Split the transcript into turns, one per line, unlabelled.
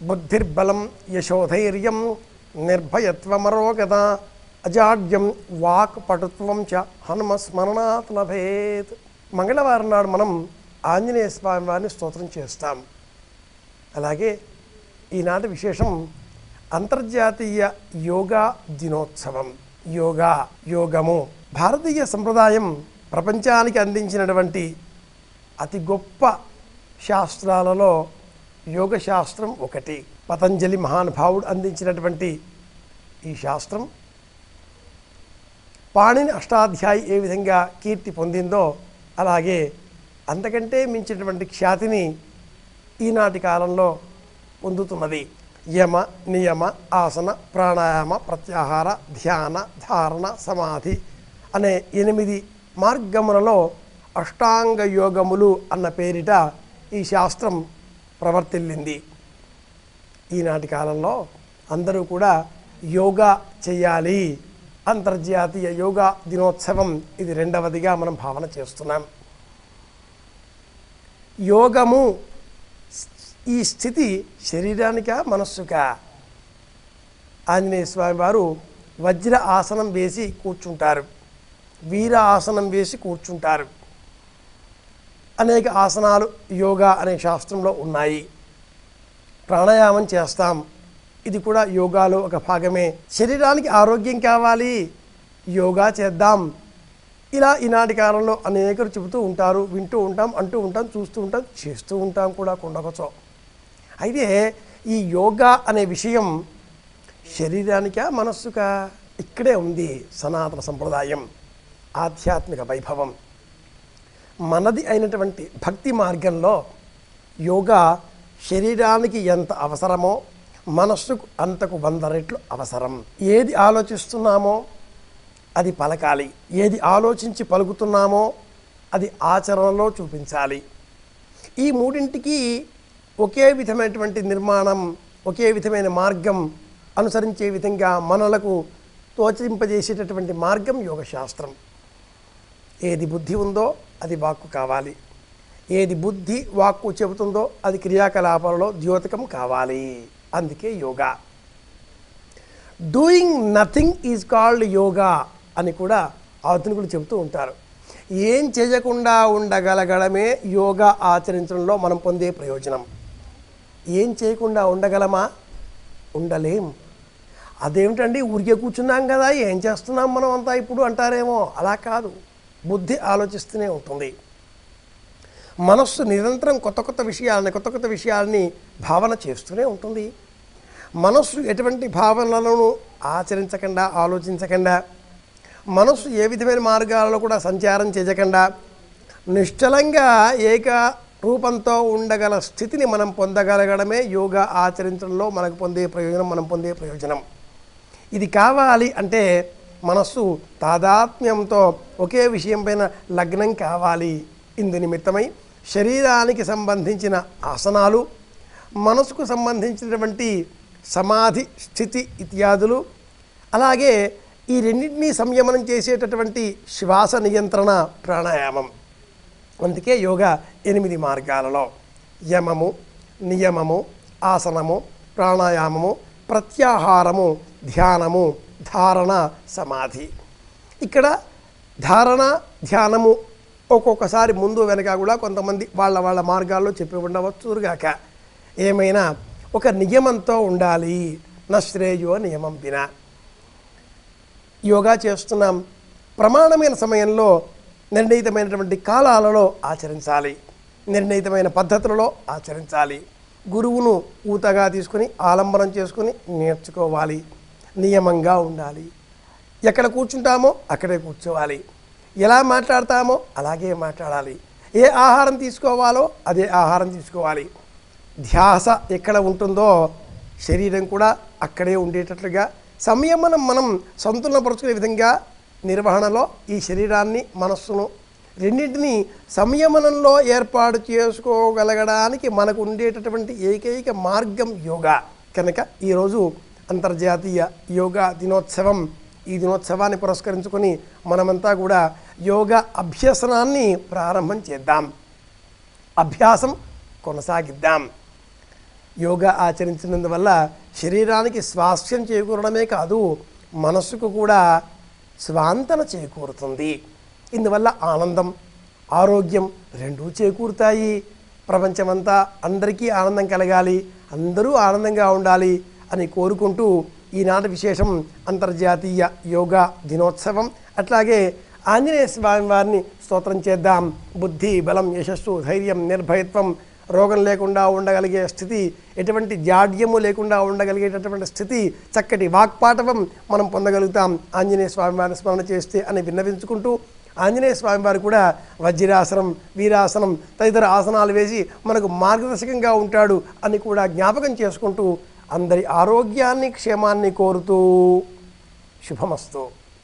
బుద్ధిర్బలం యశోధైర్యం నిర్భయత్వమరోగత అజాడ్యం walk పటుత్వం చ హనుమస్మరణాత్ లభేత్. మంగళవారం నాడు మనం ఆంజనేయ స్వామి వారిని స్తోత్రం చేస్తాం. అలాగే ఈనాటి విశేషం అంతర్జాతీయ యోగా దినోత్సవం. యోగము భారతీయ సంప్రదాయం ప్రపంచానికి అందించినటువంటి అతి గొప్ప శాస్త్రాలలో యోగ శాస్త్రం ఒకటి. పతంజలి మహానుభావుడు అందించినటువంటి ఈ శాస్త్రం పాణిని అష్టాధ్యాయి ఏ విధంగా కీర్తి పొందిందో అలాగే అంతకంటే మించినటువంటి ఖ్యాతిని ఈనాటి కాలంలో పొందుతున్నది. యమ నియమ ఆసన ప్రాణాయామ ప్రత్యాహార ధ్యాన ధారణ సమాధి అనే 8 మార్గములలో అష్టాంగ యోగములు అన్న పేరిట ఈ శాస్త్రం ప్రవర్తిల్లింది. ఈనాటి కాలంలో అందరూ కూడా యోగా చేయాలి. అంతర్జాతీయ యోగా దినోత్సవం ఇది 2వదిగా మనం భావన చేస్తున్నాం. యోగము ఈ స్థితి శరీరానికా మనస్సుకా? ఆంజనేయ స్వామి వారు వజ్ర ఆసనం వేసి కూర్చుంటారు, వీర ఆసనం వేసి కూర్చుంటారు. అనేక ఆసనాలు యోగా అనే శాస్త్రంలో ఉన్నాయి. ప్రాణాయామం చేస్తాం, ఇది కూడా యోగాలో ఒక భాగమే. శరీరానికి ఆరోగ్యం కావాలి, యోగా చేద్దాం. ఇలా ఈనాటి కాలంలో అనేకరు చెబుతూ ఉంటారు, వింటూ ఉంటాం, అంటూ ఉంటాం, చూస్తూ ఉంటాం, చేస్తూ ఉంటాం కూడా కొండకొచ్చో. అయితే ఈ యోగా అనే విషయం శరీరానికా మనస్సుకా? ఇక్కడే ఉంది సనాతన సంప్రదాయం, ఆధ్యాత్మిక వైభవం. మనది అయినటువంటి భక్తి మార్గంలో యోగా శరీరానికి ఎంత అవసరమో మనస్సుకు అంతకు 100 రెట్లు అవసరం. ఏది ఆలోచిస్తున్నామో అది పలకాలి, ఏది ఆలోచించి పలుకుతున్నామో అది ఆచరణలో చూపించాలి. ఈ మూడింటికి ఒకే విధమైనటువంటి నిర్మాణం, ఒకే విధమైన మార్గం అనుసరించే విధంగా మనలకు తోచింపజేసేటటువంటి మార్గం యోగశాస్త్రం. ఏది బుద్ధి ఉందో అది వాక్కు కావాలి, ఏది బుద్ధి వాక్కు చెబుతుందో అది క్రియాకలాపాలలో ద్యోతకం కావాలి. అందుకే yoga. Doing nothing is called yoga అని కూడా ఆధునికులు చెబుతూ ఉంటారు. ఏం చేయకుండా ఉండగలగడమే యోగా ఆచరించడంలో మనం పొందే ప్రయోజనం. ఏం చేయకుండా ఉండగలమా? ఉండలేం. అదేమిటండి ఊరికే కూర్చున్నాం కదా, ఏం చేస్తున్నాం మనం అంతా ఇప్పుడు అంటారేమో. అలా కాదు, బుద్ధి ఆలోచిస్తూనే ఉంటుంది. మనస్సు నిరంతరం కొత్త కొత్త విషయాలని భావన చేస్తూనే ఉంటుంది. మనస్సు ఎటువంటి భావనలను ఆచరించకుండా, ఆలోచించకుండా, మనస్సు ఏ విధమైన మార్గాలలో కూడా సంచారం చేయకుండా నిశ్చలంగా ఏక రూపంతో ఉండగల స్థితిని మనం పొందగలగడమే యోగా ఆచరించడంలో మనం పొందే ప్రయోజనం. ఇది కావాలి అంటే మనస్సు తాదాత్మ్యంతో ఒకే విషయం పైన లగ్నం కావాలి. ఇందు నిమిత్తమై శరీరానికి సంబంధించిన ఆసనాలు, మనసుకు సంబంధించినటువంటి సమాధి స్థితి ఇత్యాదులు, అలాగే ఈ రెండింటినీ సంయమనం చేసేటటువంటి శ్వాస నియంత్రణ ప్రాణాయామం. అందుకే యోగా 8 మార్గాలలో యమము, నియమము, ఆసనము, ప్రాణాయామము, ప్రత్యాహారము, ధ్యానము, ధారణ, సమాధి. ఇక్కడ ధారణ, ధ్యానము ఒక్కొక్కసారి ముందు వెనక కూడా కొంతమంది వాళ్ళ మార్గాల్లో చెప్పి ఉండవచ్చుగాక. ఏమైనా ఒక నియమంతో ఉండాలి. నశ్రేయో నియమం వినా. యోగా చేస్తున్నాం, ప్రమాణమైన సమయంలో నిర్ణయితమైనటువంటి కాలాలలో ఆచరించాలి, నిర్ణయితమైన పద్ధతులలో ఆచరించాలి. గురువును ఊతగా తీసుకుని ఆలంబనం చేసుకుని నేర్చుకోవాలి. నియమంగా ఉండాలి. ఎక్కడ కూర్చుంటామో అక్కడే కూర్చోవాలి, ఎలా మాట్లాడతామో అలాగే మాట్లాడాలి, ఏ ఆహారం తీసుకోవాలో అదే ఆహారం తీసుకోవాలి. ధ్యాస ఎక్కడ ఉంటుందో శరీరం కూడా అక్కడే ఉండేటట్లుగా సంయమనం మనం సంతులనపరుచుకునే విధంగా నిర్వహణలో ఈ శరీరాన్ని, మనస్సును రెండింటినీ సంయమనంలో ఏర్పాటు చేసుకోగలగడానికి మనకు ఉండేటటువంటి ఏకైక మార్గం యోగా. కనుక ఈరోజు అంతర్జాతీయ యోగా దినోత్సవం. ఈ దినోత్సవాన్ని పురస్కరించుకొని మనమంతా కూడా యోగా అభ్యసనాన్ని ప్రారంభం చేద్దాం, అభ్యాసం కొనసాగిద్దాం. యోగా ఆచరించినందువల్ల శరీరానికి స్వాస్థ్యం చేకూరడమే కాదు, మనస్సుకు కూడా స్వాంతన చేకూరుతుంది. ఇందువల్ల ఆనందం, ఆరోగ్యం రెండూ చేకూరుతాయి. ప్రపంచమంతా అందరికీ ఆనందం కలగాలి, అందరూ ఆనందంగా ఉండాలి అని కోరుకుంటూ ఈనాటి విశేషం అంతర్జాతీయ యోగా దినోత్సవం. అట్లాగే ఆంజనేయ స్వామి వారిని స్తోత్రం చేద్దాం. బుద్ధి, బలం, యశస్సు, ధైర్యం, నిర్భయత్వం, రోగం లేకుండా ఉండగలిగే స్థితి, ఎటువంటి జాడ్యము లేకుండా ఉండగలిగేటటువంటి స్థితి, చక్కటి వాక్పాటవం మనం పొందగలుగుతాం ఆంజనేయ స్వామి వారిని స్మరణ చేస్తే అని విన్నవించుకుంటూ, ఆంజనేయ స్వామి వారు కూడా వజ్రాసనం, వీరాసనం తదితర ఆసనాలు వేసి మనకు మార్గదర్శకంగా ఉంటాడు అని కూడా జ్ఞాపకం చేసుకుంటూ అందరి ఆరోగ్యాన్ని, క్షేమాన్ని కోరుతూ శుభమస్తు.